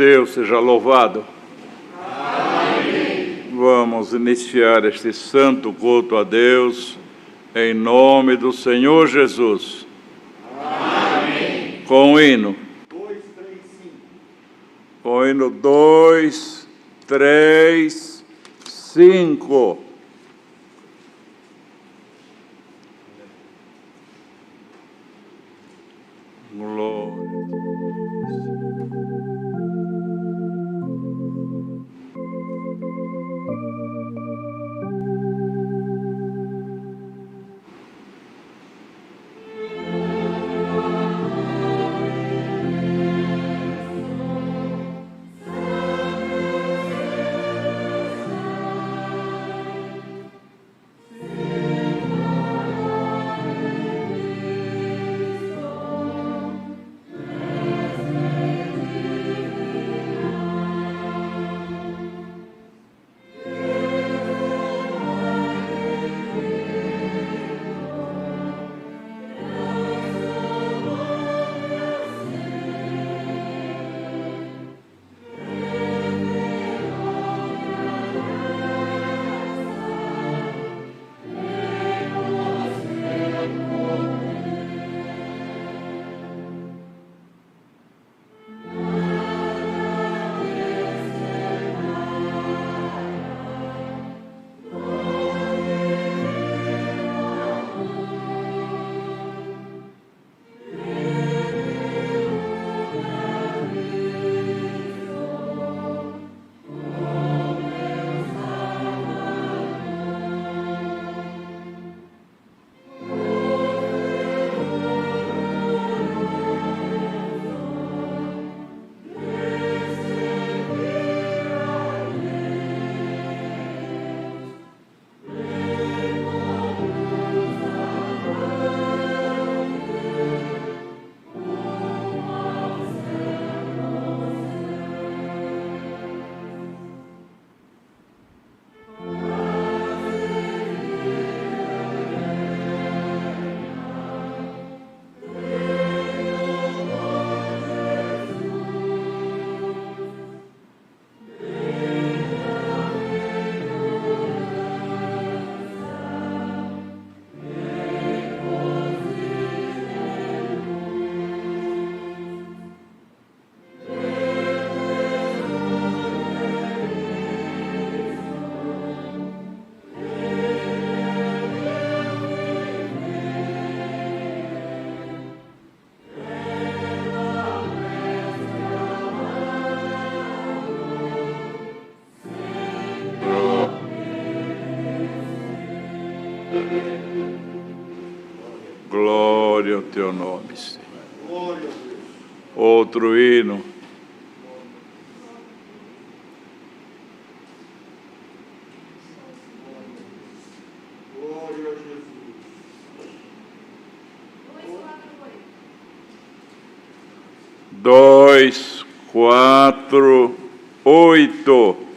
Deus seja louvado. Amém. Vamos iniciar este santo culto a Deus em nome do Senhor Jesus. Amém. Com o hino. 2, 3, 5. Com o hino 2, 3, 5. Glória. Glória ao teu nome, Senhor. Glória a Deus. Outro hino. Glória a Jesus. 2, 4, 8.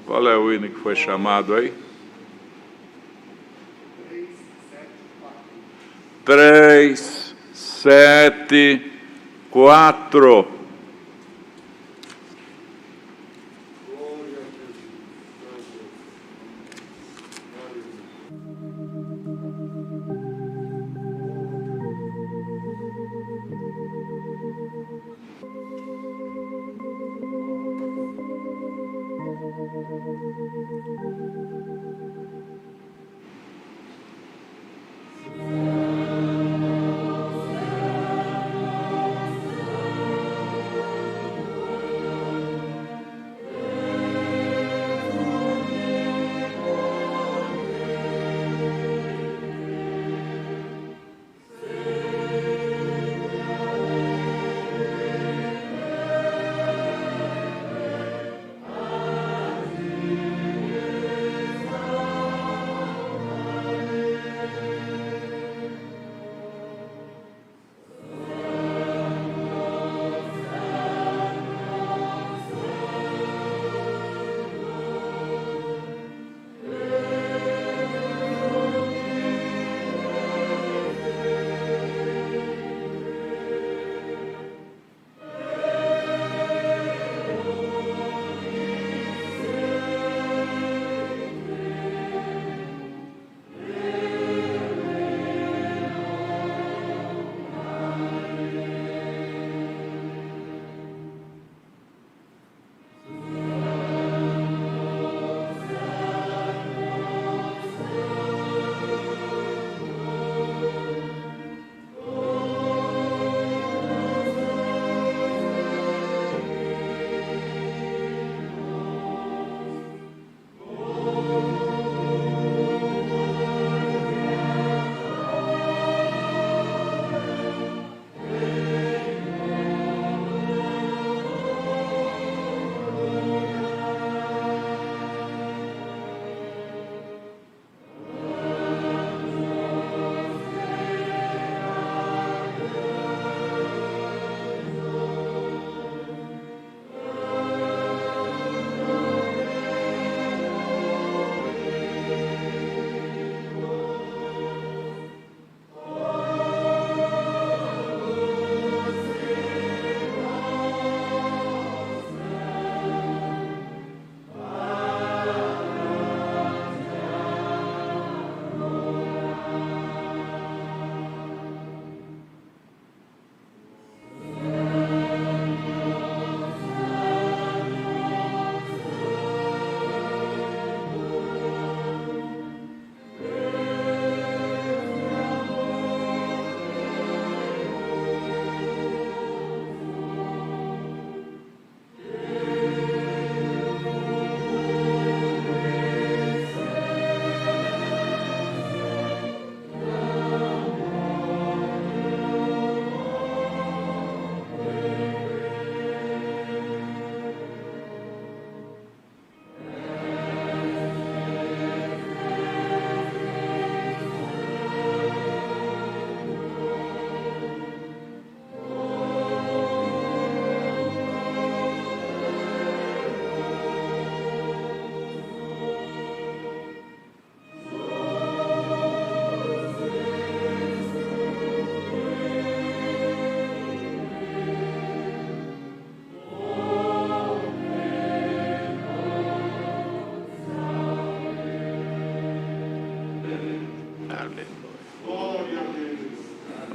Qual é o hino que foi chamado aí? 3, 7, 4.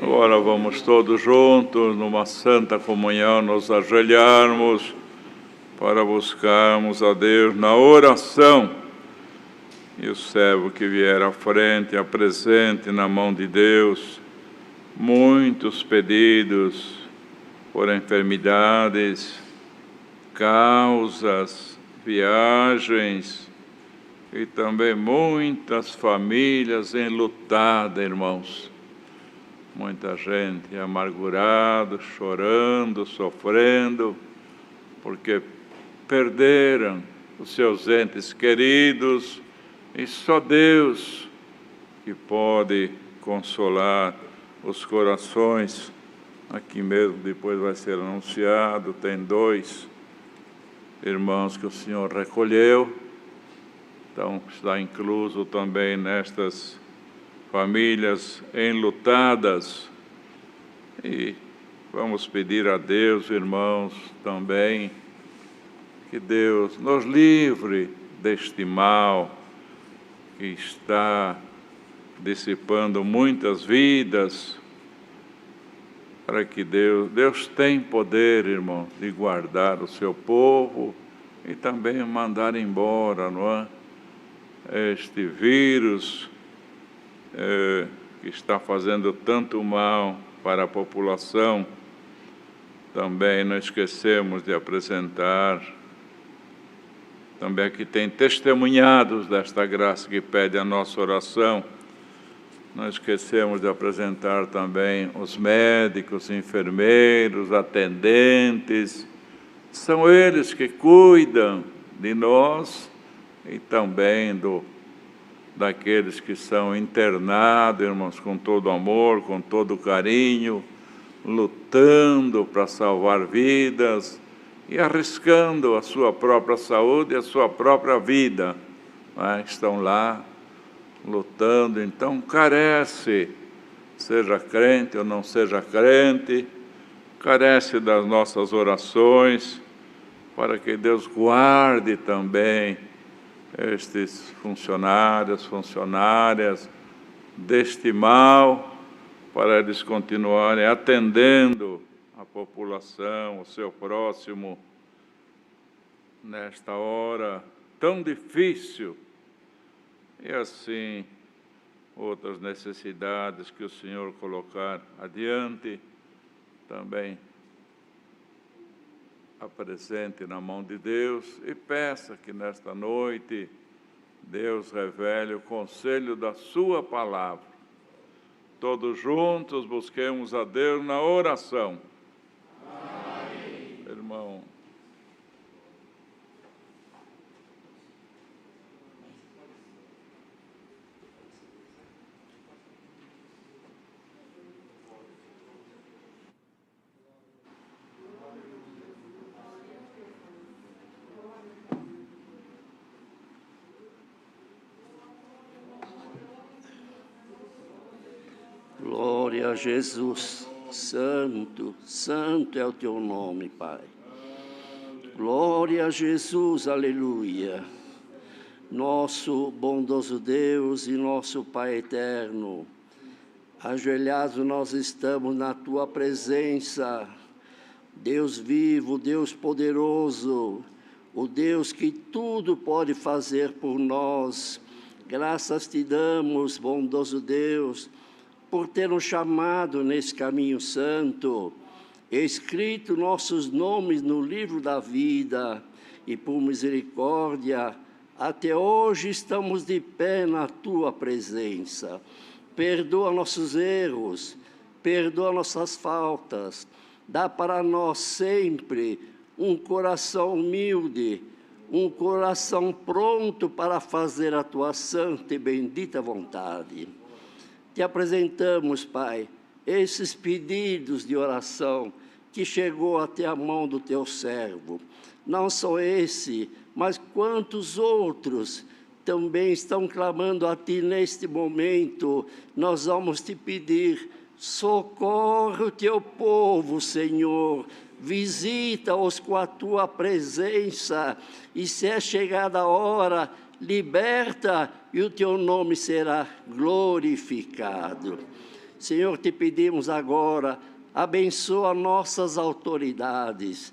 Agora vamos todos juntos, numa santa comunhão, nos ajoelharmos para buscarmos a Deus na oração. E o servo que vier à frente, apresente na mão de Deus muitos pedidos por enfermidades, causas, viagens e também muitas famílias enlutadas, irmãos. Muita gente amargurada, chorando, sofrendo, porque perderam os seus entes queridos, e só Deus que pode consolar os corações. Aqui mesmo depois vai ser anunciado, tem 2 irmãos que o Senhor recolheu, Então, está incluso também nestas famílias enlutadas. E vamos pedir a Deus, irmãos, também, que Deus nos livre deste mal que está dissipando muitas vidas, para que Deus tem poder, irmão, de guardar o seu povo e também mandar embora, não é? Este vírus que está fazendo tanto mal para a população. Também não esquecemos de apresentar, também aqui tem testemunhados desta graça que pede a nossa oração. Não esquecemos de apresentar também os médicos, enfermeiros, atendentes. São eles que cuidam de nós e também daqueles que são internados, irmãos, com todo amor, com todo carinho, lutando para salvar vidas e arriscando a sua própria saúde e a sua própria vida. Estão lá lutando, então carece, seja crente ou não seja crente, carece das nossas orações, para que Deus guarde também estes funcionárias deste mal, para eles continuarem atendendo a população, o seu próximo, nesta hora tão difícil. E assim, outras necessidades que o Senhor colocar adiante, também apresente na mão de Deus e peça que nesta noite Deus revele o conselho da sua palavra. Todos juntos busquemos a Deus na oração. Amém. Irmão. Glória a Jesus, santo, santo é o teu nome, Pai. Glória a Jesus, aleluia. Nosso bondoso Deus e nosso Pai eterno, ajoelhados nós estamos na tua presença, Deus vivo, Deus poderoso, o Deus que tudo pode fazer por nós. Graças te damos, bondoso Deus, por ter nos chamado nesse caminho santo, escrito nossos nomes no livro da vida, e por misericórdia, até hoje estamos de pé na tua presença. Perdoa nossos erros, perdoa nossas faltas, dá para nós sempre um coração humilde, um coração pronto para fazer a tua santa e bendita vontade. Te apresentamos, Pai, esses pedidos de oração que chegou até a mão do teu servo. Não só esse, mas quantos outros também estão clamando a ti neste momento. Nós vamos te pedir, socorre o teu povo, Senhor. Visita-os com a tua presença, e se é chegada a hora, liberta, e o teu nome será glorificado. Senhor, te pedimos agora, abençoa nossas autoridades,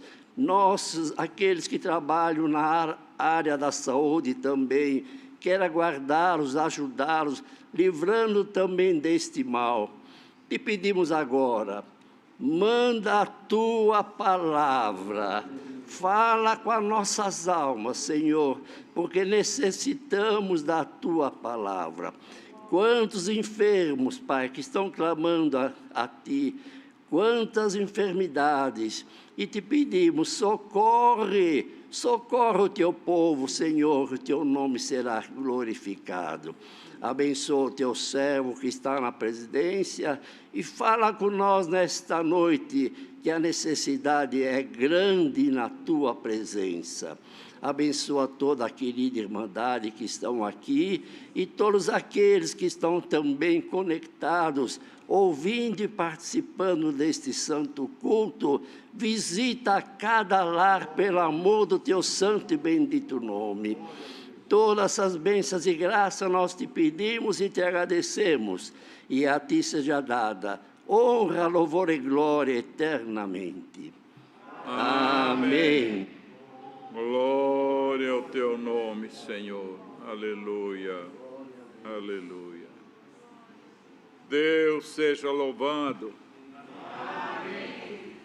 aqueles que trabalham na área da saúde também, queira guardá-los, ajudá-los, livrando também deste mal. Te pedimos agora, manda a tua palavra, fala com as nossas almas, Senhor, porque necessitamos da tua palavra. Quantos enfermos, Pai, que estão clamando a ti, quantas enfermidades, e te pedimos, socorre o teu povo, Senhor, o teu nome será glorificado. Abençoa o teu servo que está na presidência e fala com nós nesta noite, que a necessidade é grande na tua presença. Abençoa toda a querida Irmandade que estão aqui e todos aqueles que estão também conectados, ouvindo e participando deste santo culto. Visita cada lar pelo amor do teu santo e bendito nome. Todas essas bênçãos e graças nós te pedimos e te agradecemos, e a ti seja dada honra, louvor e glória eternamente. Amém. Glória ao teu nome, Senhor. Aleluia. Aleluia. Deus seja louvado. Amém.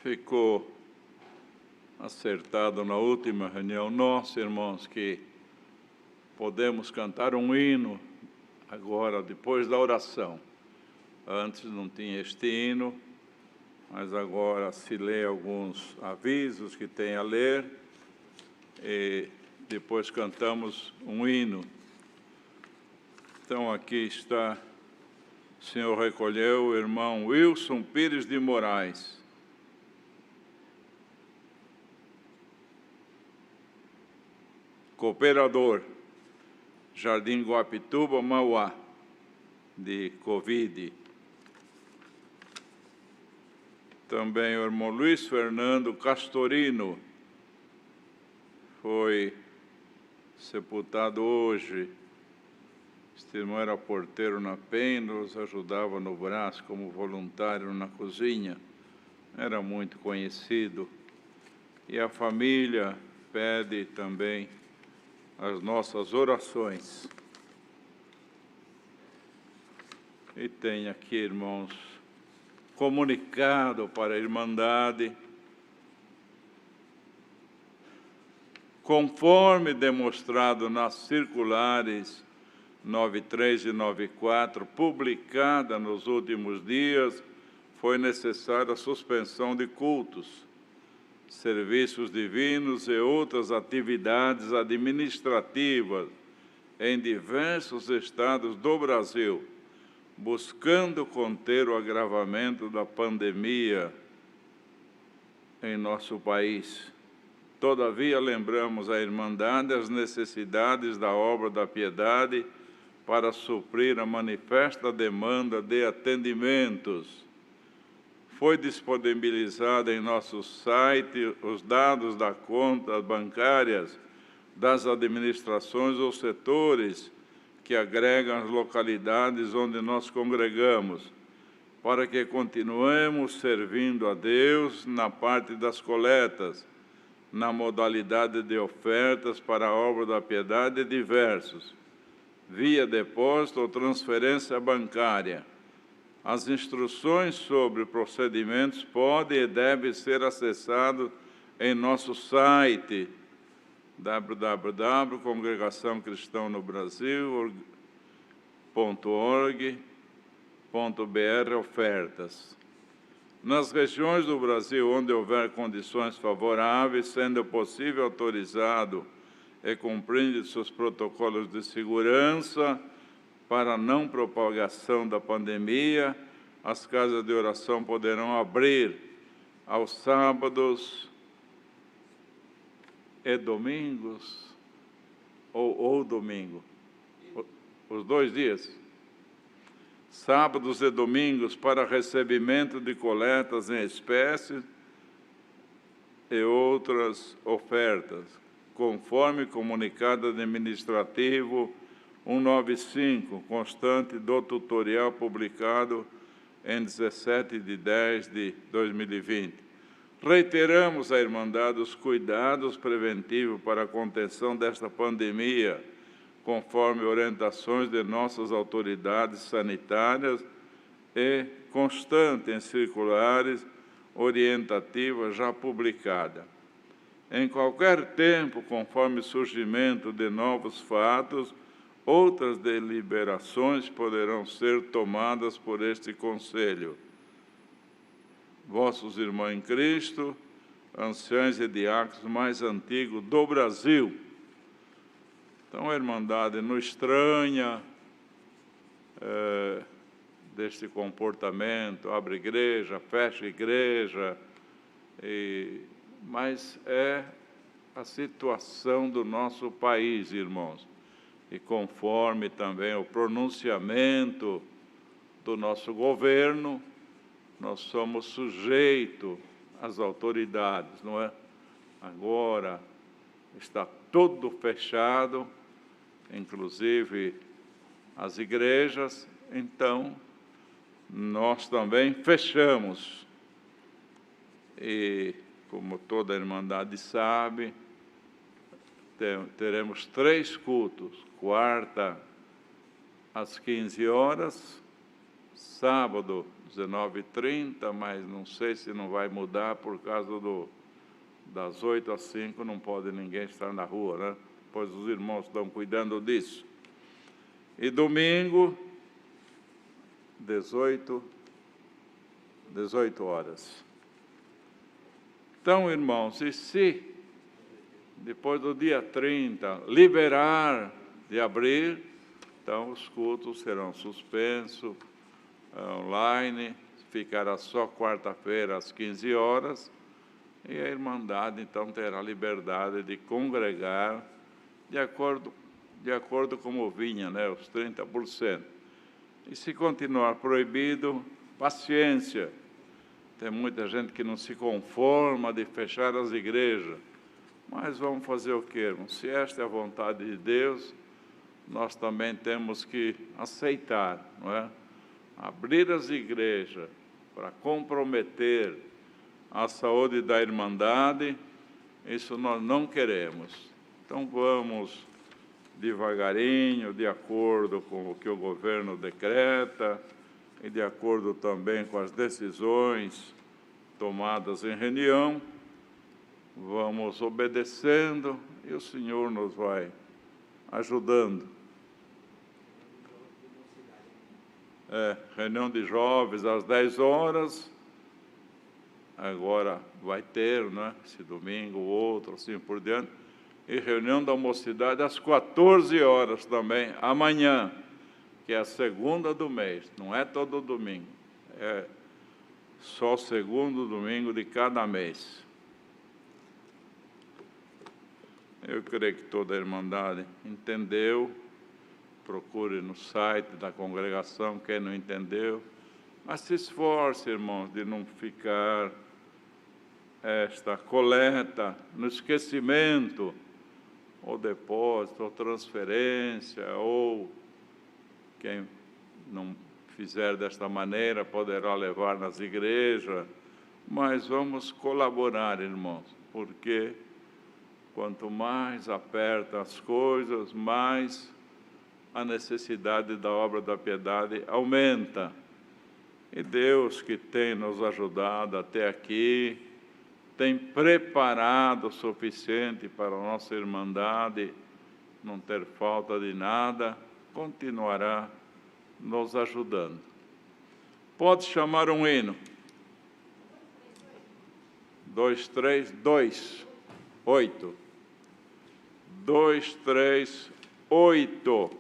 Ficou acertado na última reunião nossa, irmãos, que podemos cantar um hino agora, depois da oração. Antes não tinha este hino, mas agora se lê alguns avisos que tem a ler e depois cantamos um hino. Então aqui está, o Senhor recolheu o irmão Wilson Pires de Moraes. Cooperador, Jardim Guapituba, Mauá, de Covid. Também o irmão Luiz Fernando Castorino foi sepultado hoje. Este irmão era porteiro na PEN, nos ajudava no braço como voluntário na cozinha. Era muito conhecido. E a família pede também as nossas orações. E tem aqui, irmãos, comunicado para a Irmandade, conforme demonstrado nas circulares 93 e 94, publicada nos últimos dias, foi necessária a suspensão de cultos, serviços divinos e outras atividades administrativas em diversos estados do Brasil, buscando conter o agravamento da pandemia em nosso país. Todavia, lembramos à Irmandade as necessidades da obra da piedade para suprir a manifesta demanda de atendimentos. Foi disponibilizado em nosso site os dados das contas bancárias das administrações ou setores que agregam as localidades onde nós congregamos, para que continuemos servindo a Deus na parte das coletas, na modalidade de ofertas para a obra da piedade diversos, via depósito ou transferência bancária. As instruções sobre procedimentos podem e devem ser acessadas em nosso site www.congregaçãocristãonobrasil.org.br ofertas. Nas regiões do Brasil onde houver condições favoráveis, sendo possível autorizado e cumprindo seus protocolos de segurança, para a não propagação da pandemia, as casas de oração poderão abrir aos sábados e domingos, ou domingo, os 2 dias, sábados e domingos para recebimento de coletas em espécie e outras ofertas, conforme comunicado administrativo 195, constante do tutorial publicado em 17/10/2020. Reiteramos à Irmandade os cuidados preventivos para a contenção desta pandemia, conforme orientações de nossas autoridades sanitárias e constante em circulares orientativas já publicadas. Em qualquer tempo, conforme o surgimento de novos fatos, outras deliberações poderão ser tomadas por este Conselho. Vossos irmãos em Cristo, anciãos e diáconos mais antigos do Brasil, Então a Irmandade não estranha deste comportamento, abre igreja, fecha igreja, mas é a situação do nosso país, irmãos, e conforme também o pronunciamento do nosso governo, nós somos sujeitos às autoridades, não é? Agora está tudo fechado, inclusive as igrejas, então nós também fechamos. E, como toda a Irmandade sabe, teremos 3 cultos, quarta às 15 horas, sábado 19h30, mas não sei se não vai mudar por causa das 8 às 5, não pode ninguém estar na rua, né? Pois os irmãos estão cuidando disso. E domingo, 18 horas. Então, irmãos, e se depois do dia 30 liberar de abrir, então os cultos serão suspensos, online, ficará só quarta-feira às 15 horas, e a Irmandade então terá liberdade de congregar de acordo como vinha, né, os 30%. E se continuar proibido, paciência. Tem muita gente que não se conforma de fechar as igrejas, mas vamos fazer o quê, irmão? Se esta é a vontade de Deus, nós também temos que aceitar, não é? Abrir as igrejas para comprometer a saúde da Irmandade, isso nós não queremos. Então vamos devagarinho, de acordo com o que o governo decreta e de acordo também com as decisões tomadas em reunião, vamos obedecendo e o Senhor nos vai ajudando. Reunião de jovens às 10 horas, agora vai ter, né, esse domingo, outro, assim por diante, e reunião da mocidade às 14 horas também, amanhã, que é a segunda do mês, não é todo domingo, é só o segundo domingo de cada mês. Eu creio que toda a Irmandade entendeu. Procure no site da congregação, quem não entendeu, mas se esforce, irmãos, de não ficar esta coleta no esquecimento, ou depósito, ou transferência, ou quem não fizer desta maneira poderá levar nas igrejas, mas vamos colaborar, irmãos, porque quanto mais aperta as coisas, mais a necessidade da obra da piedade aumenta. E Deus, que tem nos ajudado até aqui, tem preparado o suficiente para a nossa Irmandade não ter falta de nada, continuará nos ajudando. Pode chamar um hino. 2, 3, 2, 8. 2, 3, 8.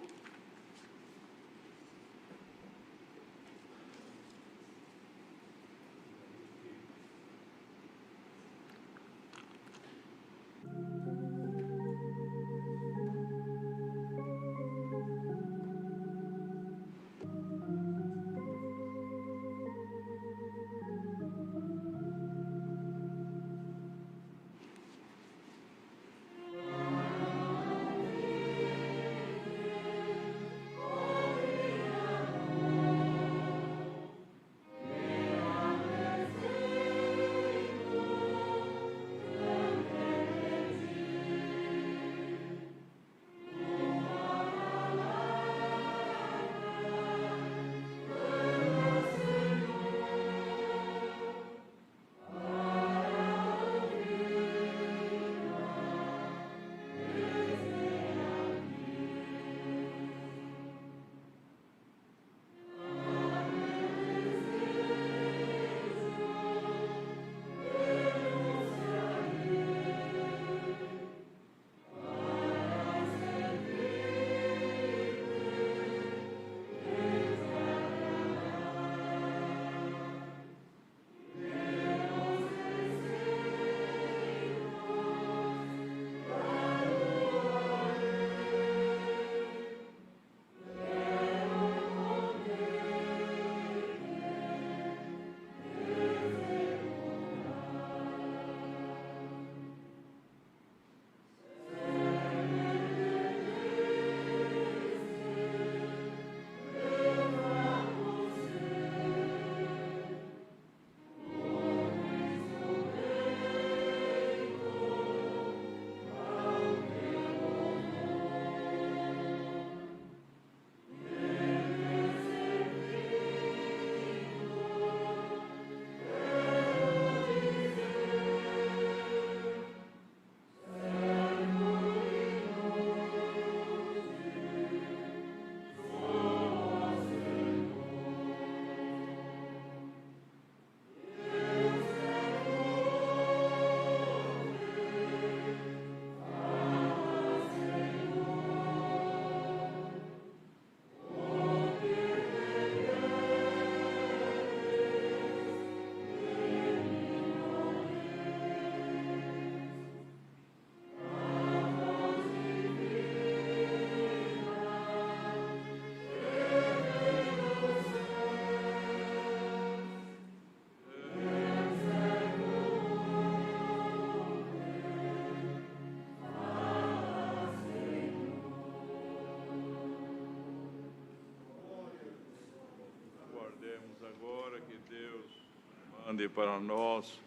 Mande para nós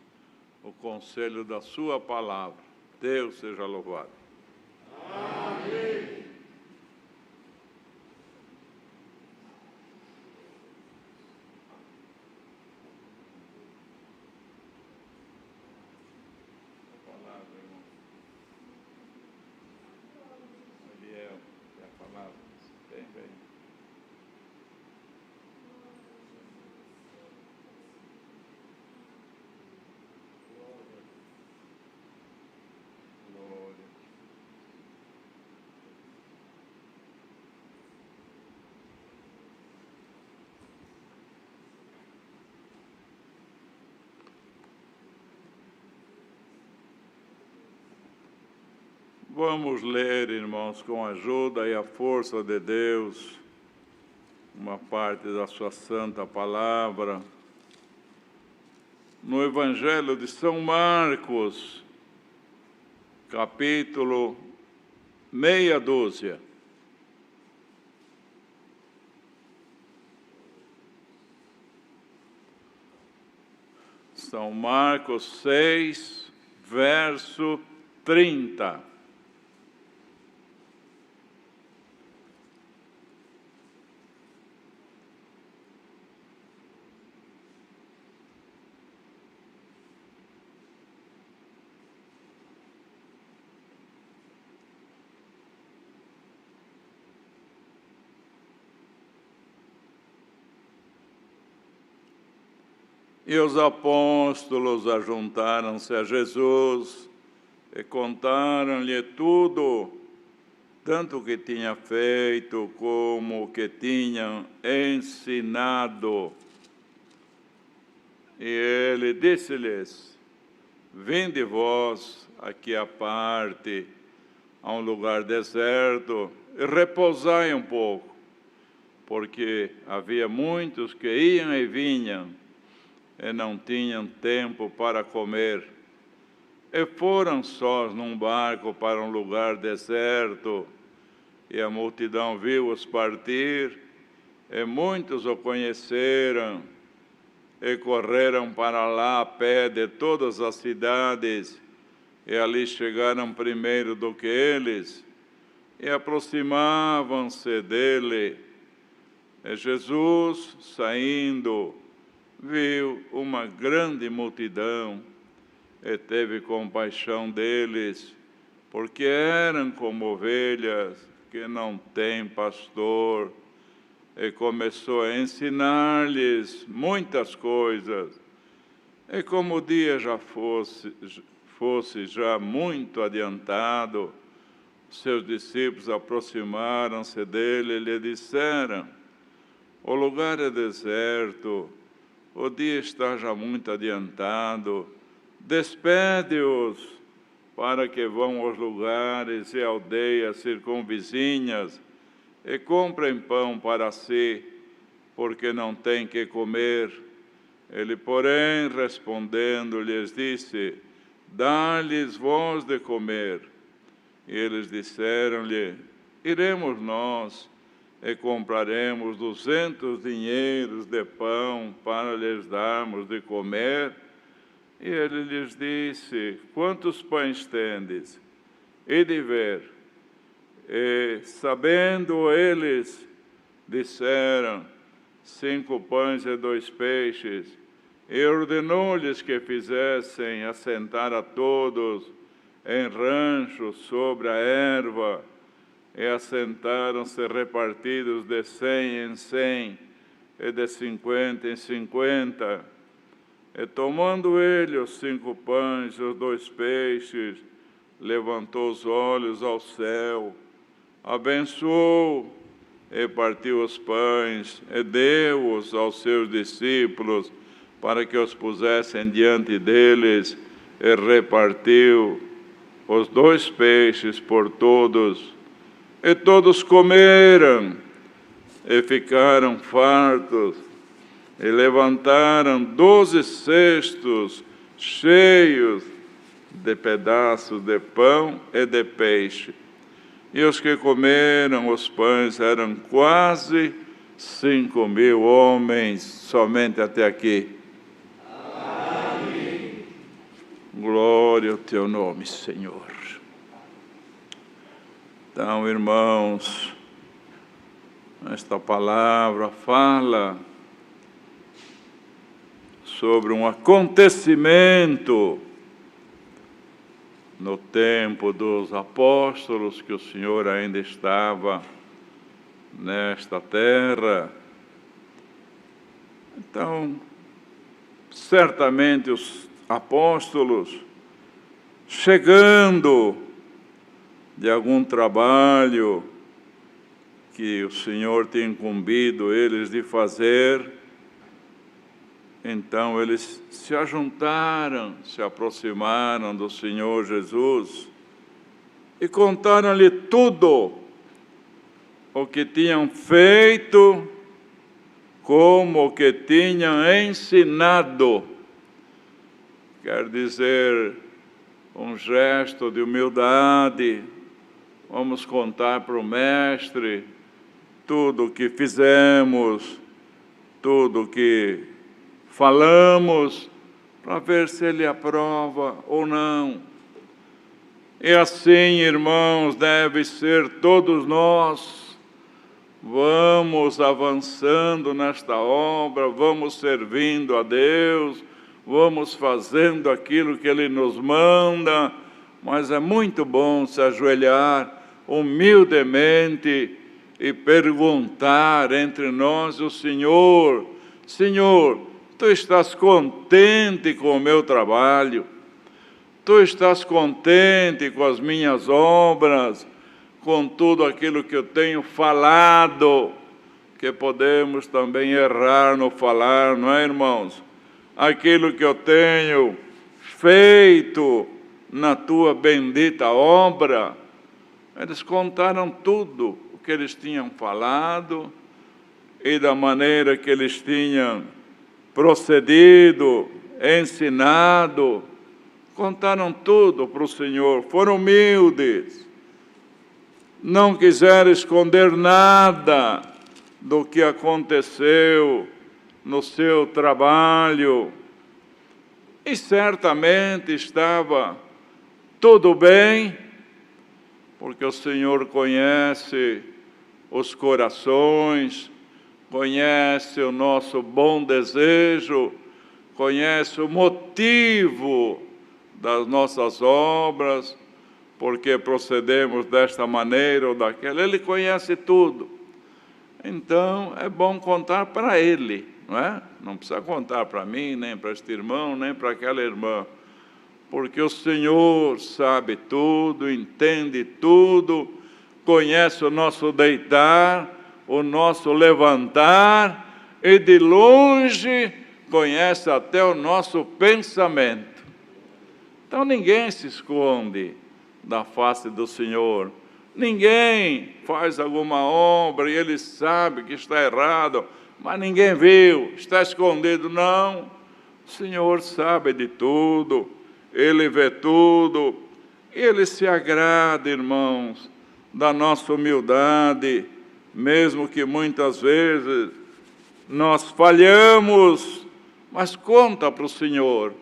o conselho da sua palavra. Deus seja louvado. Amém. Vamos ler, irmãos, com a ajuda e a força de Deus, uma parte da sua santa palavra, no Evangelho de São Marcos, capítulo meia dúzia. São Marcos 6, verso 30. E os apóstolos ajuntaram-se a Jesus e contaram-lhe tudo, tanto o que tinha feito como o que tinham ensinado. E ele disse-lhes: vinde vós aqui à parte, a um lugar deserto, e repousai um pouco, porque havia muitos que iam e vinham, e não tinham tempo para comer. E foram sós num barco para um lugar deserto, e a multidão viu-os partir, e muitos o conheceram, e correram para lá a pé de todas as cidades, e ali chegaram primeiro do que eles, e aproximavam-se dele. E Jesus, saindo, viu uma grande multidão e teve compaixão deles, porque eram como ovelhas que não têm pastor, e começou a ensinar-lhes muitas coisas. E como o dia já fosse já muito adiantado, seus discípulos aproximaram-se dele e lhe disseram: o lugar é deserto, o dia está já muito adiantado, despede-os para que vão aos lugares e aldeias circunvizinhas e comprem pão para si, porque não têm que comer. Ele, porém, respondendo, lhes disse: dá-lhes vós de comer. E eles disseram-lhe: iremos nós e compraremos 200 dinheiros de pão para lhes darmos de comer. E ele lhes disse: quantos pães tendes? E de ver. E, sabendo eles, disseram: 5 pães e 2 peixes. E ordenou-lhes que fizessem assentar a todos em ranchos sobre a erva. E assentaram-se repartidos de 100 em 100, e de 50 em 50. E tomando ele os 5 pães e os 2 peixes, levantou os olhos ao céu, abençoou, e partiu os pães, e deu-os aos seus discípulos, para que os pusessem diante deles, e repartiu os 2 peixes por todos. E todos comeram, e ficaram fartos, e levantaram 12 cestos cheios de pedaços de pão e de peixe. E os que comeram os pães eram quase 5.000 homens, somente até aqui. Glória ao teu nome, Senhor. Então, irmãos, esta palavra fala sobre um acontecimento no tempo dos apóstolos, que o Senhor ainda estava nesta terra. Então, certamente os apóstolos, chegando de algum trabalho que o Senhor tinha incumbido eles de fazer, então eles se ajuntaram, se aproximaram do Senhor Jesus e contaram-lhe tudo o que tinham feito, como o que tinham ensinado. Quer dizer, um gesto de humildade. Vamos contar para o Mestre tudo o que fizemos, tudo o que falamos, para ver se Ele aprova ou não. E assim, irmãos, deve ser todos nós. Vamos avançando nesta obra, vamos servindo a Deus, vamos fazendo aquilo que Ele nos manda, mas é muito bom se ajoelhar humildemente e perguntar entre nós o Senhor: Senhor, Tu estás contente com o meu trabalho? Tu estás contente com as minhas obras, com tudo aquilo que eu tenho falado? Que podemos também errar no falar, não é, irmãos? Aquilo que eu tenho feito na Tua bendita obra. Eles contaram tudo o que eles tinham falado e da maneira que eles tinham procedido, ensinado. Contaram tudo para o Senhor, foram humildes, não quiseram esconder nada do que aconteceu no seu trabalho. E certamente estava tudo bem, porque o Senhor conhece os corações, conhece o nosso bom desejo, conhece o motivo das nossas obras, porque procedemos desta maneira ou daquela. Ele conhece tudo. Então, é bom contar para Ele, não é? Não precisa contar para mim, nem para este irmão, nem para aquela irmã, porque o Senhor sabe tudo, entende tudo, conhece o nosso deitar, o nosso levantar, e de longe conhece até o nosso pensamento. Então ninguém se esconde da face do Senhor. Ninguém faz alguma obra e ele sabe que está errado, mas ninguém viu, está escondido. Não, o Senhor sabe de tudo, Ele vê tudo, e Ele se agrada, irmãos, da nossa humildade, mesmo que muitas vezes nós falhamos, mas conta para o Senhor,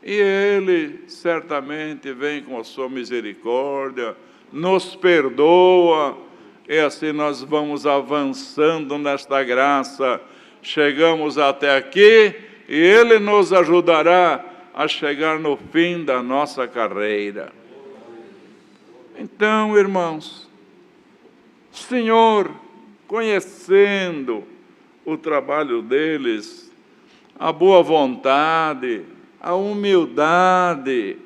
e Ele certamente vem com a sua misericórdia, nos perdoa, e assim nós vamos avançando nesta graça, chegamos até aqui, e Ele nos ajudará a chegar no fim da nossa carreira. Então, irmãos, o Senhor, conhecendo o trabalho deles, a boa vontade, a humildade,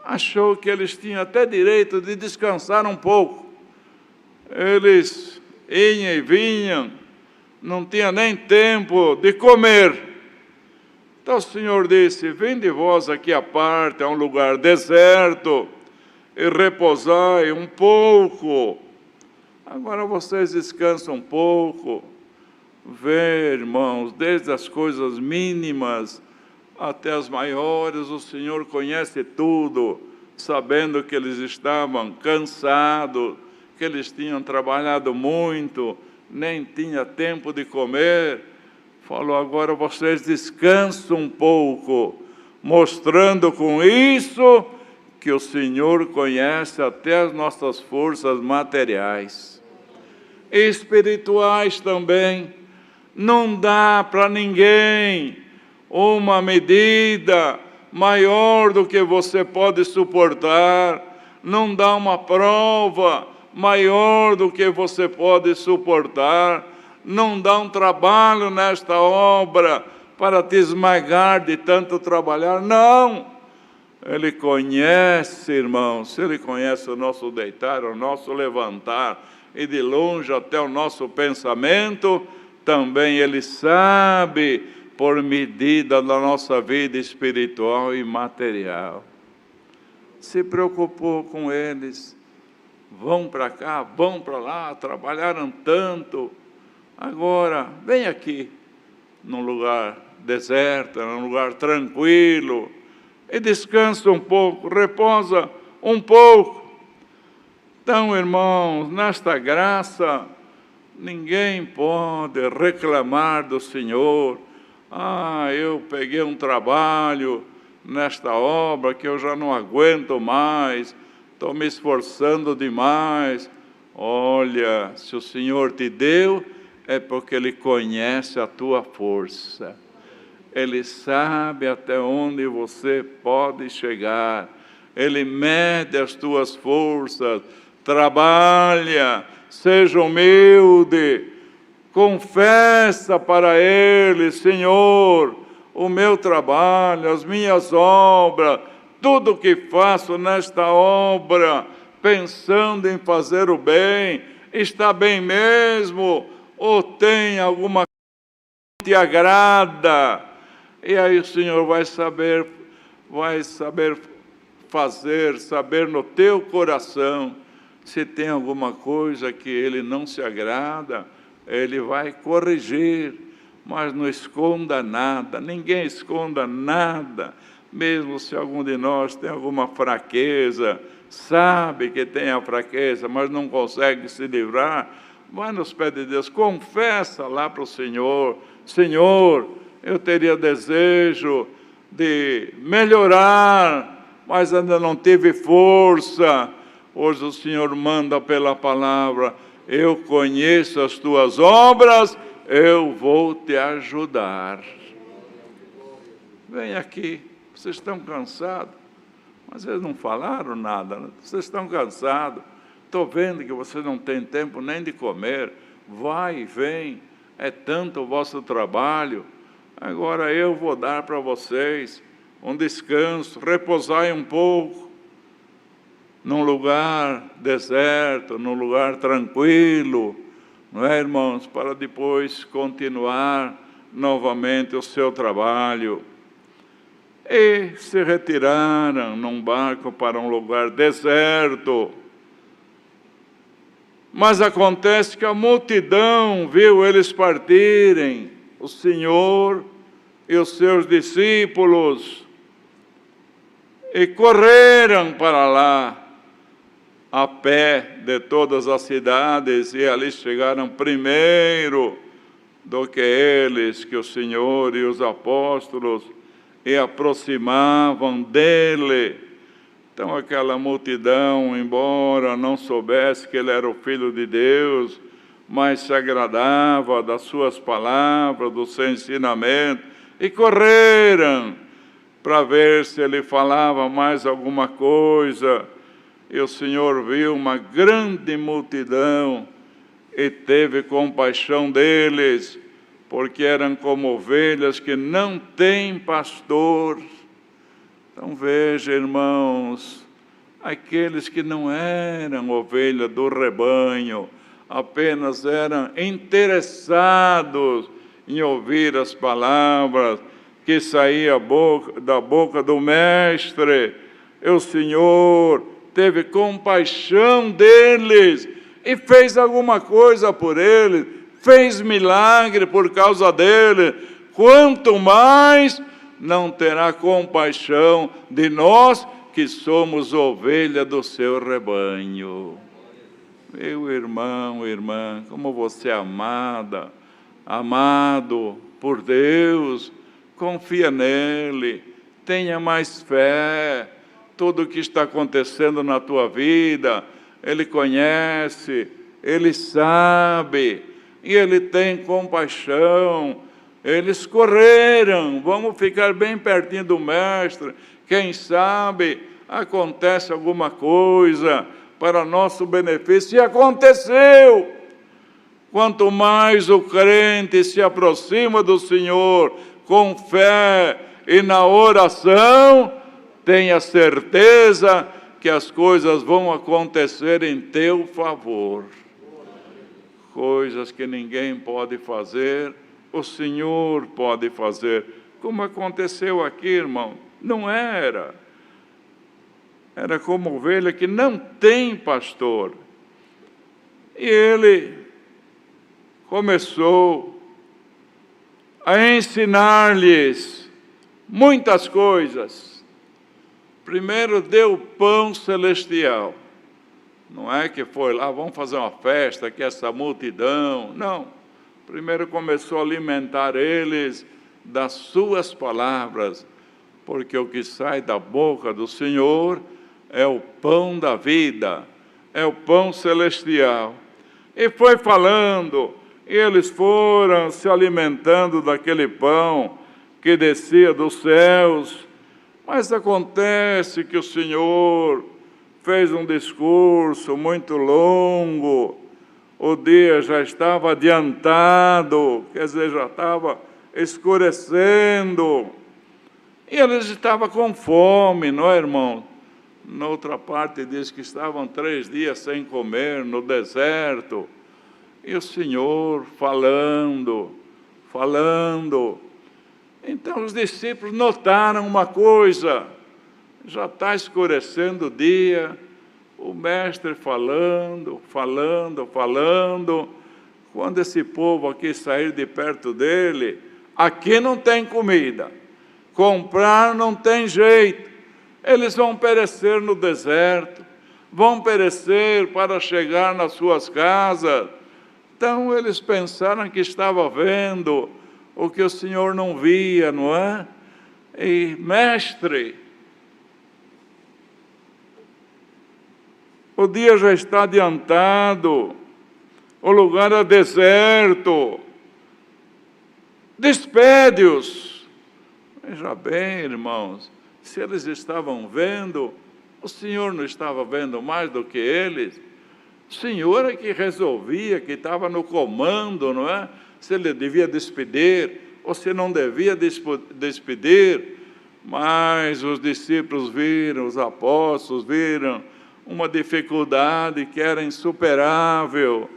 achou que eles tinham até direito de descansar um pouco. Eles iam e vinham, não tinham nem tempo de comer. Então o Senhor disse: vinde vós aqui à parte, a um lugar deserto, e repousai um pouco. Agora vocês descansam um pouco. Vê, irmãos, desde as coisas mínimas até as maiores, o Senhor conhece tudo, sabendo que eles estavam cansados, que eles tinham trabalhado muito, nem tinha tempo de comer. Falou: agora vocês descansam um pouco, mostrando com isso que o Senhor conhece até as nossas forças materiais, espirituais também. Não dá para ninguém uma medida maior do que você pode suportar, não dá uma prova maior do que você pode suportar, não dá um trabalho nesta obra para te esmagar de tanto trabalhar, não. Ele conhece, irmãos, Ele conhece o nosso deitar, o nosso levantar, e de longe até o nosso pensamento, também Ele sabe, por medida da nossa vida espiritual e material. Se preocupou com eles, vão para cá, vão para lá, trabalharam tanto, agora vem aqui, num lugar deserto, num lugar tranquilo, e descansa um pouco, reposa um pouco. Então, irmãos, nesta graça, ninguém pode reclamar do Senhor. Eu peguei um trabalho nesta obra que eu já não aguento mais, estou me esforçando demais. Olha, se o Senhor te deu, é porque Ele conhece a tua força. Ele sabe até onde você pode chegar. Ele mede as tuas forças. Trabalha, seja humilde, confessa para Ele: Senhor, o meu trabalho, as minhas obras, tudo o que faço nesta obra, pensando em fazer o bem, está bem mesmo? Ou tem alguma coisa que te agrada? E aí o Senhor vai saber fazer, saber no teu coração, se tem alguma coisa que Ele não se agrada, Ele vai corrigir, mas não esconda nada, ninguém esconda nada, mesmo se algum de nós tem alguma fraqueza, sabe que tem a fraqueza, mas não consegue se livrar, vai nos pés de Deus, confessa lá para o Senhor: Senhor, eu teria desejo de melhorar, mas ainda não tive força. Hoje o Senhor manda pela palavra: eu conheço as tuas obras, eu vou te ajudar. Vem aqui, vocês estão cansados, mas eles não falaram nada, né? Vocês estão cansados, estou vendo que vocês não têm tempo nem de comer, vai e vem, é tanto o vosso trabalho, agora eu vou dar para vocês um descanso, repousai um pouco, num lugar deserto, num lugar tranquilo, não é, irmãos? Para depois continuar novamente o seu trabalho. E se retiraram num barco para um lugar deserto. Mas acontece que a multidão viu eles partirem, o Senhor e os seus discípulos, e correram para lá, a pé de todas as cidades, e ali chegaram primeiro do que eles, que o Senhor e os apóstolos, e aproximavam dele. Então aquela multidão, embora não soubesse que ele era o Filho de Deus, mas se agradava das suas palavras, do seu ensinamento, e correram para ver se ele falava mais alguma coisa. E o Senhor viu uma grande multidão e teve compaixão deles, porque eram como ovelhas que não têm pastor. Então veja, irmãos, aqueles que não eram ovelha do rebanho, apenas eram interessados em ouvir as palavras que saíam da boca do Mestre, e o Senhor teve compaixão deles e fez alguma coisa por eles, fez milagre por causa deles. Quanto mais não terá compaixão de nós que somos ovelha do seu rebanho. Meu irmão, irmã, como você é amada, amado por Deus, confia nele, tenha mais fé. Tudo o que está acontecendo na tua vida, Ele conhece, Ele sabe, e Ele tem compaixão. Eles correram, vamos ficar bem pertinho do Mestre, quem sabe acontece alguma coisa para nosso benefício, e aconteceu. Quanto mais o crente se aproxima do Senhor com fé e na oração, tenha certeza que as coisas vão acontecer em teu favor. Coisas que ninguém pode fazer, o Senhor pode fazer. Como aconteceu aqui, irmão, não era. Era como ovelha que não tem pastor. E ele começou a ensinar-lhes muitas coisas. Primeiro deu pão celestial. Não é que foi lá, vamos fazer uma festa, que essa multidão. Não. Primeiro começou a alimentar eles das suas palavras, porque o que sai da boca do Senhor é o pão da vida, é o pão celestial. E foi falando, e eles foram se alimentando daquele pão que descia dos céus. Mas acontece que o Senhor fez um discurso muito longo, o dia já estava adiantado, quer dizer, já estava escurecendo, e eles estavam com fome, não é, irmão? Na outra parte diz que estavam 3 dias sem comer no deserto, e o Senhor falando. Então os discípulos notaram uma coisa, já está escurecendo o dia, o Mestre falando, quando esse povo aqui sair de perto dele, aqui não tem comida, comprar não tem jeito, eles vão perecer no deserto, vão perecer para chegar nas suas casas. Então eles pensaram que estava vendo o que o Senhor não via, não é? E, Mestre, o dia já está adiantado, o lugar é deserto, despede-os. Veja bem, irmãos, se eles estavam vendo, o Senhor não estava vendo mais do que eles. O Senhor é que resolvia, que estava no comando, não é? Se ele devia despedir ou se não devia despedir. Mas os discípulos viram, os apóstolos viram uma dificuldade que era insuperável.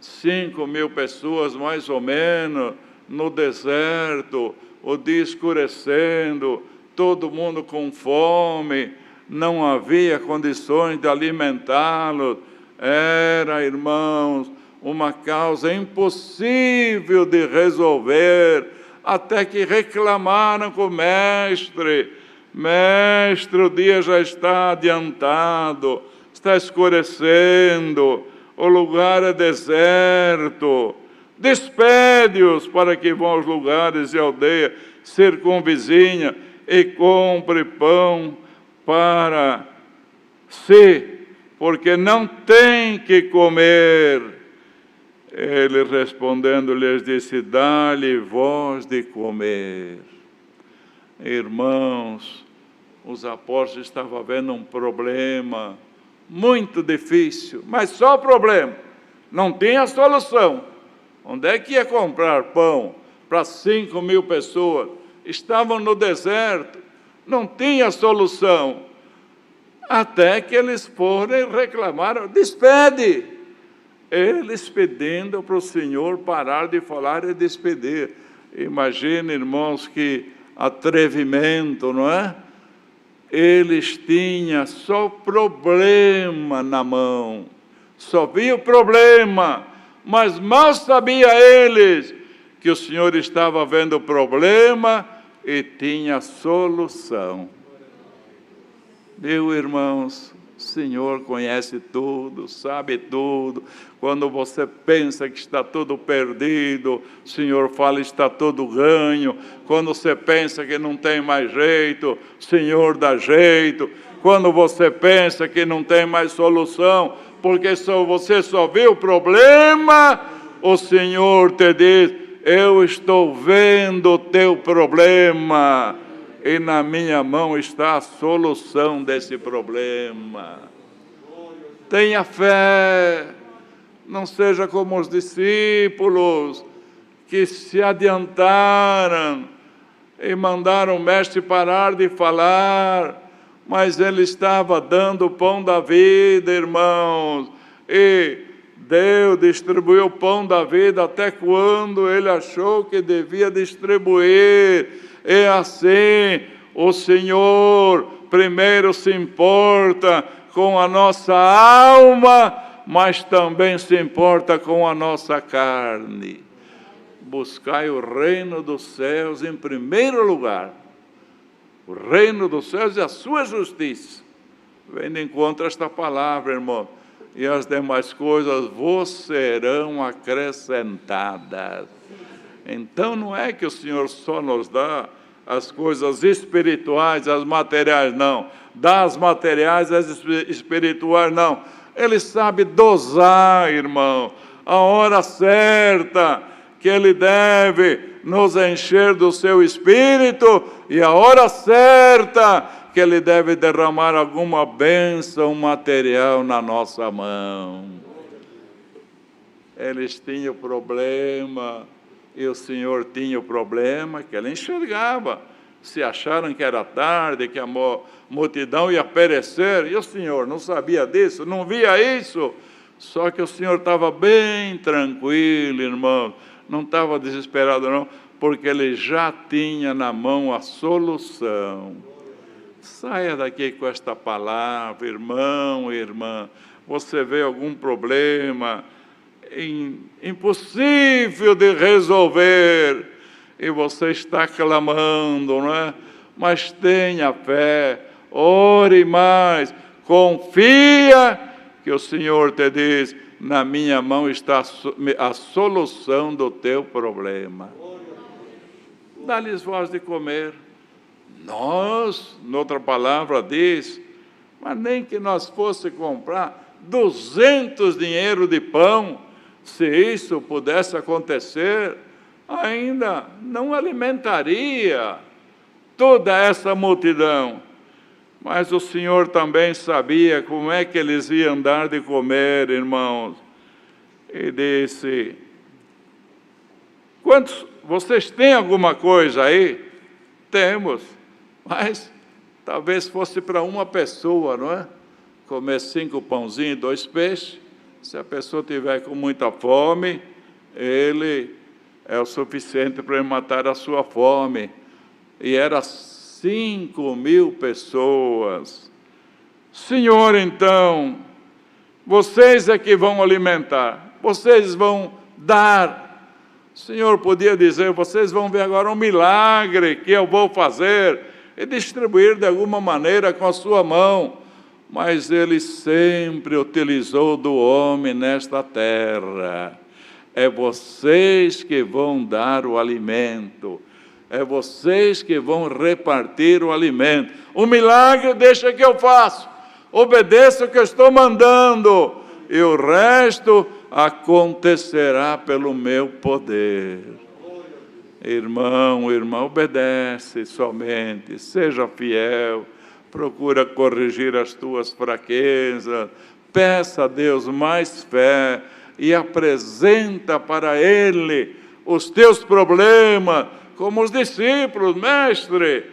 5.000 pessoas, mais ou menos, no deserto, o dia escurecendo, todo mundo com fome, não havia condições de alimentá-los. Era, irmãos, uma causa impossível de resolver, até que reclamaram com o Mestre. Mestre, o dia já está adiantado, está escurecendo, o lugar é deserto. Despede-os para que vão aos lugares e aldeias circunvizinha e compre pão para si, porque não tem que comer. Ele respondendo lhes disse: dá-lhe vós de comer. Irmãos, os apóstolos estavam vendo um problema muito difícil, mas só problema, não tinha solução. Onde é que ia comprar pão para 5.000 pessoas? Estavam no deserto, não tinha solução. Até que eles foram e reclamaram: despede! Eles pedindo para o Senhor parar de falar e despedir. Imagina, irmãos, que atrevimento, não é? Eles tinham só problema na mão, só via o problema, mas mal sabia eles que o Senhor estava vendo o problema e tinha solução. Meus irmãos, O Senhor conhece tudo, sabe tudo. Quando você pensa que está tudo perdido, o Senhor fala está tudo ganho. Quando você pensa que não tem mais jeito, o Senhor dá jeito. Quando você pensa que não tem mais solução, porque você só viu o problema, o Senhor te diz: eu estou vendo o teu problema e na minha mão está a solução desse problema. Tenha fé, não seja como os discípulos que se adiantaram e mandaram o mestre parar de falar, mas ele estava dando o pão da vida, irmãos, e Deus distribuiu o pão da vida até quando ele achou que devia distribuir. E assim, o Senhor primeiro se importa com a nossa alma, mas também se importa com a nossa carne. Buscai o reino dos céus em primeiro lugar. O reino dos céus e a sua justiça. Vem de encontro a esta palavra, irmão. E as demais coisas vos serão acrescentadas. Então não é que o Senhor só nos dá as coisas espirituais, as materiais, não. Dá as materiais, as espirituais, não. Ele sabe dosar, irmão, a hora certa que Ele deve nos encher do seu Espírito e a hora certa que Ele deve derramar alguma bênção material na nossa mão. Eles tinham problema e o Senhor tinha o problema que Ele enxergava. Se acharam que era tarde, que a multidão ia perecer, e o Senhor não sabia disso, não via isso. Só que o Senhor estava bem tranquilo, irmão, não estava desesperado não, porque Ele já tinha na mão a solução. Saia daqui com esta palavra, irmão e irmã. Você vê algum problema impossível de resolver, e você está clamando, não é? Mas tenha fé, ore mais, confia que o Senhor te diz: na minha mão está a solução do teu problema. Dá-lhes voz de comer. Nós, noutra palavra diz, mas nem que nós fosse comprar 200 dinheiro de pão, se isso pudesse acontecer, ainda não alimentaria toda essa multidão. Mas o Senhor também sabia como é que eles iam dar de comer, irmãos. E disse: quantos, vocês têm alguma coisa aí? Temos, mas talvez fosse para uma pessoa, não é? Comer 5 pãozinhos e 2 peixes. Se a pessoa tiver com muita fome, ele é o suficiente para matar a sua fome. E era 5.000 pessoas. Senhor, então, vocês é que vão alimentar, vocês vão dar. O Senhor podia dizer: vocês vão ver agora um milagre que eu vou fazer, e distribuir de alguma maneira com a sua mão. Mas Ele sempre utilizou do homem nesta terra. É vocês que vão dar o alimento. É vocês que vão repartir o alimento. O milagre deixa que eu faço. Obedeça o que eu estou mandando. E o resto acontecerá pelo meu poder. Irmão, irmã, obedece somente. Seja fiel. Procura corrigir as tuas fraquezas. Peça a Deus mais fé. E apresenta para Ele os teus problemas. Como os discípulos: mestre,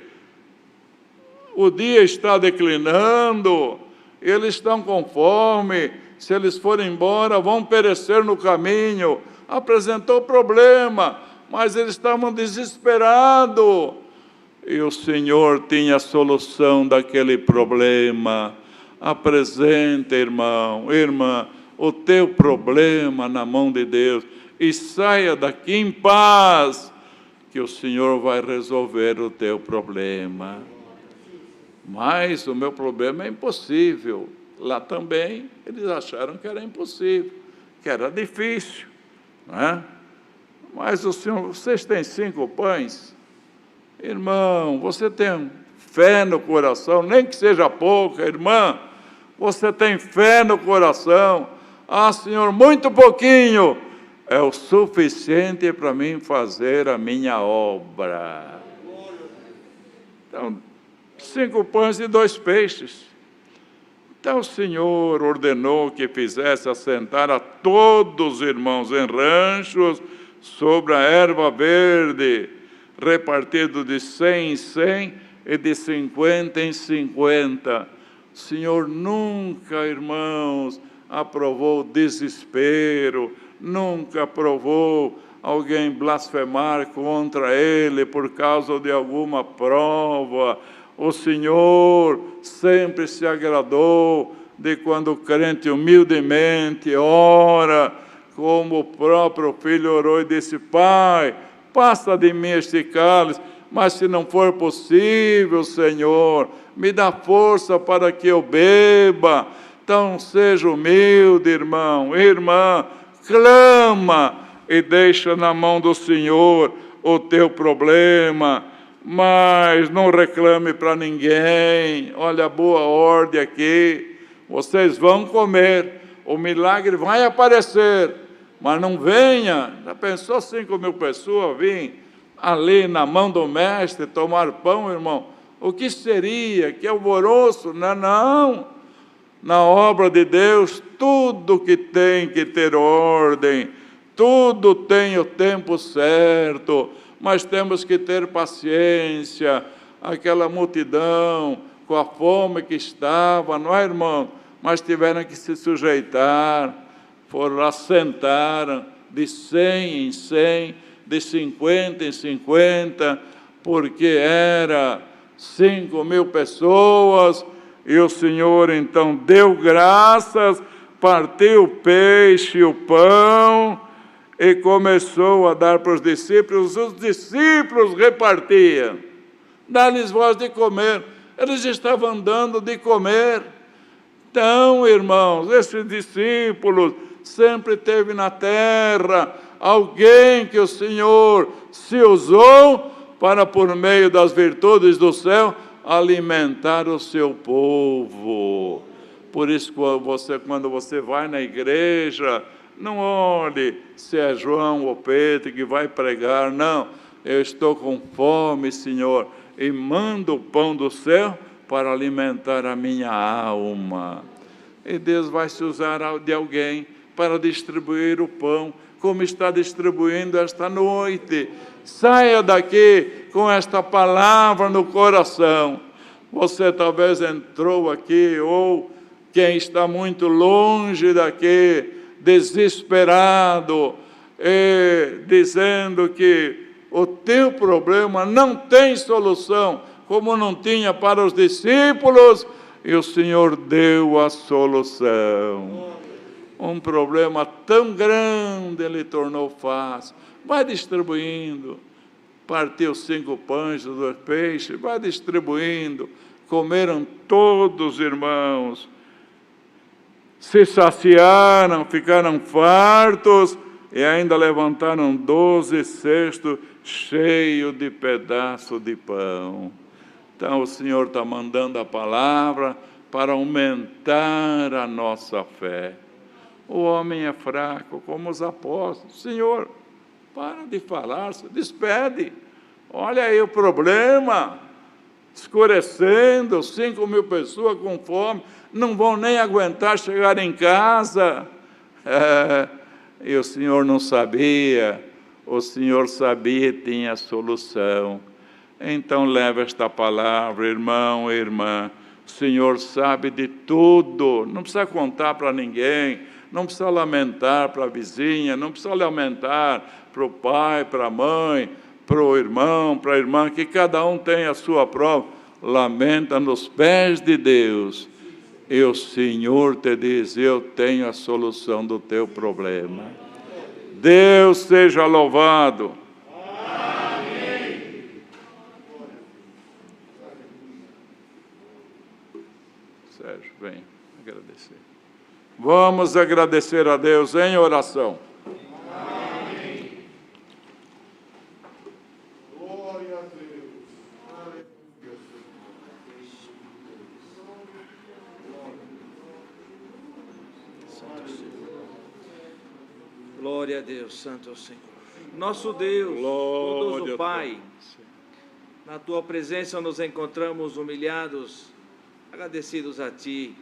o dia está declinando, eles estão com fome, se eles forem embora vão perecer no caminho. Apresentou o problema, mas eles estavam desesperados. E o Senhor tinha a solução daquele problema. Apresenta, irmão, irmã, o teu problema na mão de Deus e saia daqui em paz, que o Senhor vai resolver o teu problema. Mas o meu problema é impossível. Lá também eles acharam que era impossível, que era difícil, não é? Mas o Senhor, vocês têm 5 pães? Irmão, você tem fé no coração, nem que seja pouca, irmã, você tem fé no coração. Ah, Senhor, muito pouquinho é o suficiente para mim fazer a minha obra. Então, 5 pães e 2 peixes. Então o Senhor ordenou que fizesse assentar a todos os irmãos em ranchos sobre a erva verde, repartido de 100 em 100 e de 50 em 50. O Senhor nunca, irmãos, aprovou desespero, nunca aprovou alguém blasfemar contra Ele por causa de alguma prova. O Senhor sempre se agradou de quando o crente humildemente ora, como o próprio filho orou e disse: Pai, passa de mim este cálice, mas se não for possível, Senhor, me dá força para que eu beba. Então seja humilde, irmão, irmã, clama e deixa na mão do Senhor o teu problema. Mas não reclame para ninguém. Olha a boa ordem aqui. Vocês vão comer, o milagre vai aparecer, mas não venha. Já pensou 5.000 pessoas virem ali na mão do mestre tomar pão, irmão? O que seria? Que alvoroço? Não. Na obra de Deus, tudo que tem que ter ordem, tudo tem o tempo certo. Mas temos que ter paciência. Aquela multidão, com a fome que estava, não é, irmão? Mas tiveram que se sujeitar, foram lá, sentaram, de 100 em 100, de 50 em 50, porque era 5.000 pessoas, e o Senhor então deu graças, partiu o peixe e o pão, e começou a dar para os discípulos repartiam. Dá-lhes voz de comer. Eles estavam dando de comer. Então, irmãos, esses discípulos sempre teve na terra alguém que o Senhor se usou para, por meio das virtudes do céu, alimentar o seu povo. Por isso, quando você vai na igreja, não olhe se é João ou Pedro que vai pregar, não. Eu estou com fome, Senhor, e mando o pão do céu para alimentar a minha alma. E Deus vai se usar de alguém para distribuir o pão, como está distribuindo esta noite. Saia daqui com esta palavra no coração. Você talvez entrou aqui, ou quem está muito longe daqui, desesperado, dizendo que o teu problema não tem solução, como não tinha para os discípulos, e o Senhor deu a solução. Um problema tão grande Ele tornou fácil. Vai distribuindo. Partiu 5 pães e 2 peixes, vai distribuindo. Comeram todos, irmãos. Se saciaram, ficaram fartos e ainda levantaram 12 cestos cheios de pedaços de pão. Então o Senhor está mandando a palavra para aumentar a nossa fé. O homem é fraco, como os apóstolos. Senhor, para de falar, se despede. Olha aí o problema, escurecendo, 5.000 pessoas com fome, não vão nem aguentar chegar em casa. E o Senhor não sabia, o Senhor sabia e tinha a solução. Então leva esta palavra, irmão e irmã. O Senhor sabe de tudo, não precisa contar para ninguém, não precisa lamentar para a vizinha, não precisa lamentar para o pai, para a mãe, para o irmão, para a irmã, que cada um tem a sua prova. Lamenta nos pés de Deus. E o Senhor te diz: eu tenho a solução do teu problema. Deus seja louvado. Amém. Sérgio, vem. Agradecer. Vamos agradecer a Deus em oração. Amém. Glória a Deus. Aleluia. Glória a Deus, Santo é o Senhor. Nosso Deus, Glória bondoso Pai, na Tua presença nos encontramos humilhados, agradecidos a Ti,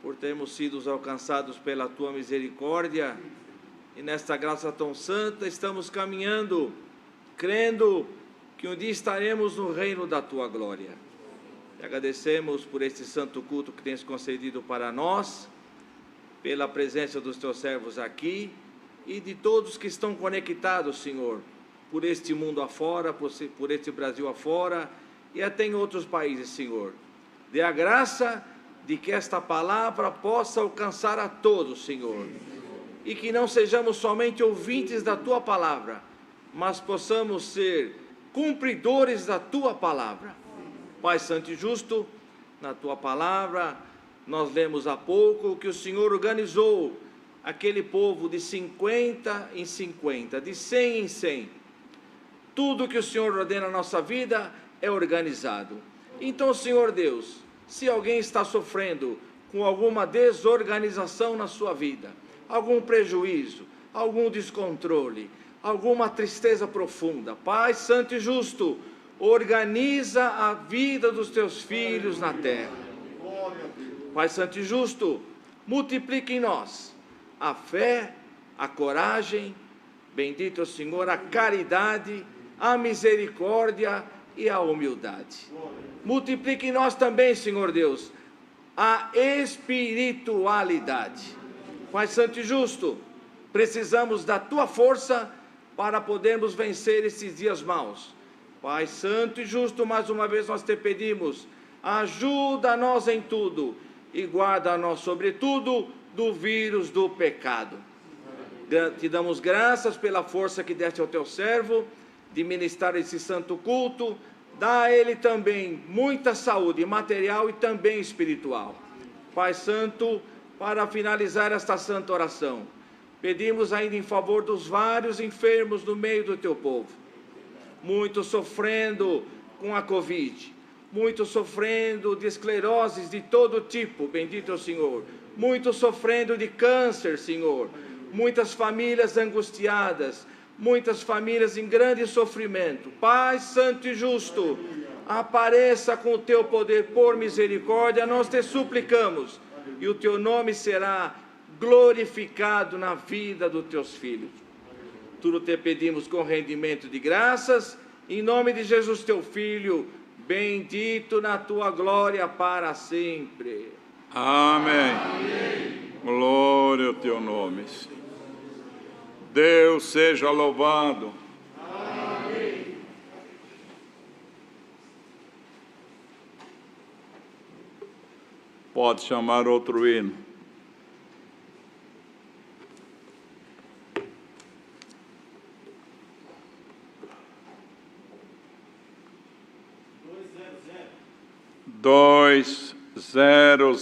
por termos sido alcançados pela Tua misericórdia, e nesta graça tão santa estamos caminhando, crendo que um dia estaremos no reino da Tua glória. Te agradecemos por este santo culto que tens concedido para nós, pela presença dos Teus servos aqui, e de todos que estão conectados, Senhor, por este mundo afora, por este Brasil afora, e até em outros países, Senhor. Dê a graça de que esta palavra possa alcançar a todos, Senhor, e que não sejamos somente ouvintes da Tua palavra, mas possamos ser cumpridores da Tua palavra. Pai Santo e Justo, na Tua palavra, nós lemos há pouco que o Senhor organizou aquele povo de 50 em 50, de 100 em 100. Tudo que o Senhor ordena na nossa vida é organizado. Então, Senhor Deus, se alguém está sofrendo com alguma desorganização na sua vida, algum prejuízo, algum descontrole, alguma tristeza profunda, Pai Santo e Justo, organiza a vida dos Teus filhos na terra. Pai Santo e Justo, multiplique em nós a fé, a coragem, bendito é o Senhor, a caridade, a misericórdia e a humildade. Multiplique em nós também, Senhor Deus, a espiritualidade. Pai Santo e Justo, precisamos da Tua força para podermos vencer esses dias maus. Pai Santo e Justo, mais uma vez nós te pedimos, ajuda-nos em tudo e guarda-nos, sobretudo, do vírus do pecado. Te damos graças pela força que deste ao Teu servo, de ministrar esse santo culto. Dá a ele também muita saúde material e também espiritual. Pai Santo, para finalizar esta santa oração, pedimos ainda em favor dos vários enfermos no meio do Teu povo, muitos sofrendo com a Covid, muitos sofrendo de escleroses de todo tipo, bendito é o Senhor, muitos sofrendo de câncer, Senhor, muitas famílias angustiadas, muitas famílias em grande sofrimento. Pai Santo e Justo, apareça com o Teu poder por misericórdia, nós te suplicamos, e o Teu nome será glorificado na vida dos Teus filhos. Tudo te pedimos com rendimento de graças, em nome de Jesus Teu Filho, bendito na Tua glória para sempre. Amém. Amém. Glória ao Teu nome, Senhor. Deus seja louvado. Amém. Pode chamar outro hino. Dois, zero.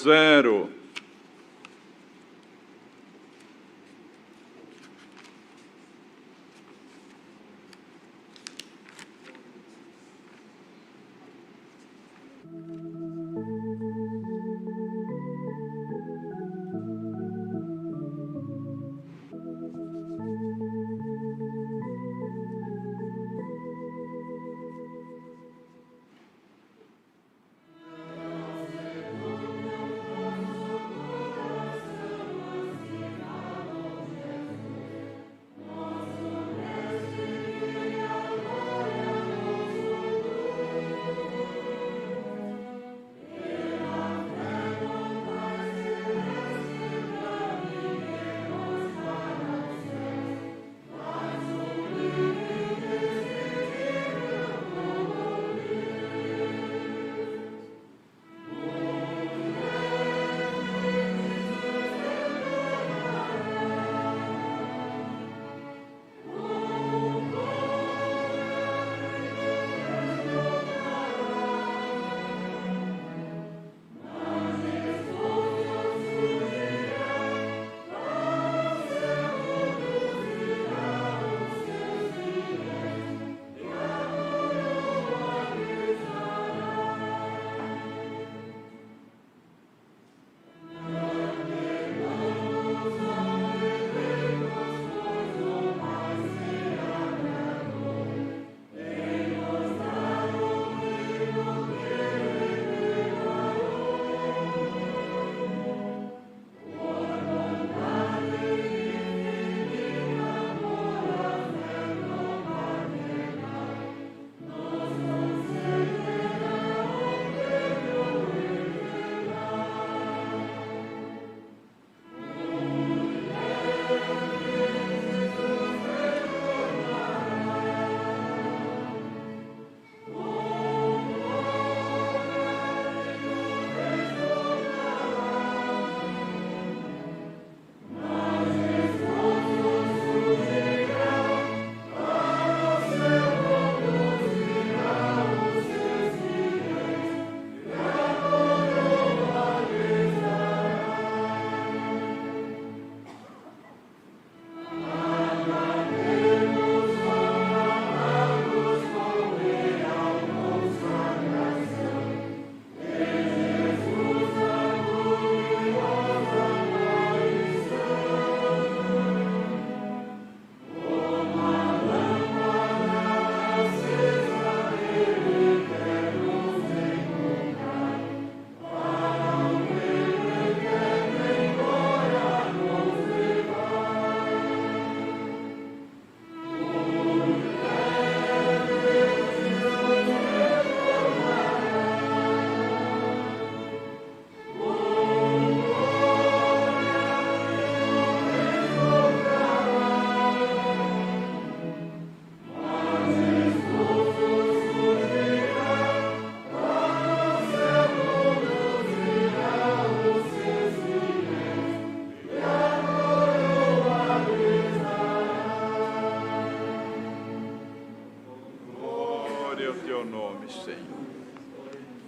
teu nome, Senhor.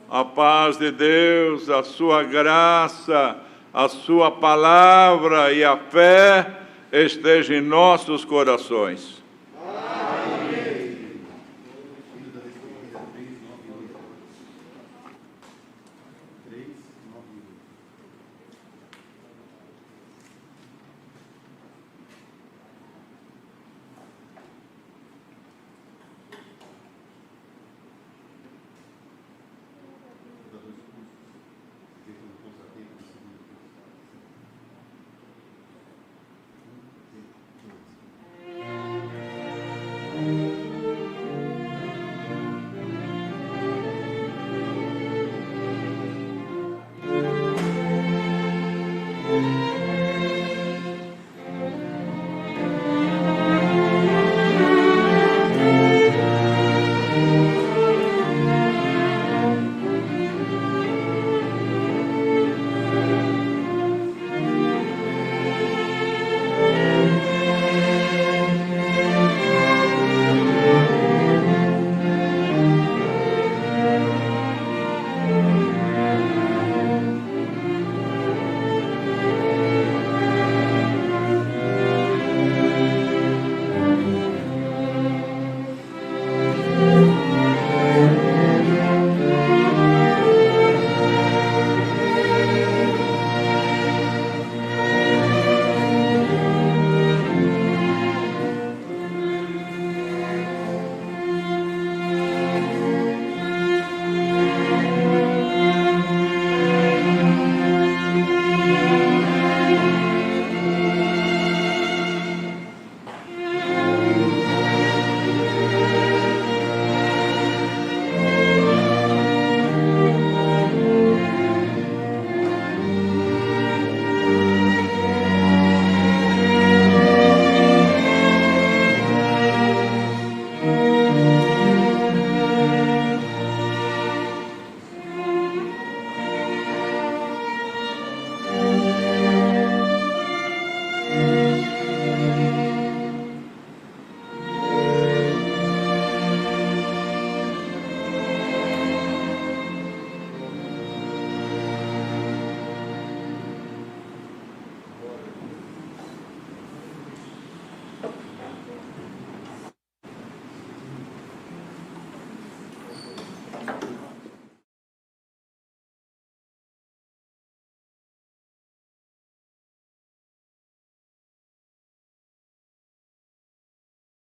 A paz de Deus, a sua graça, a sua palavra e a fé esteja em nossos corações.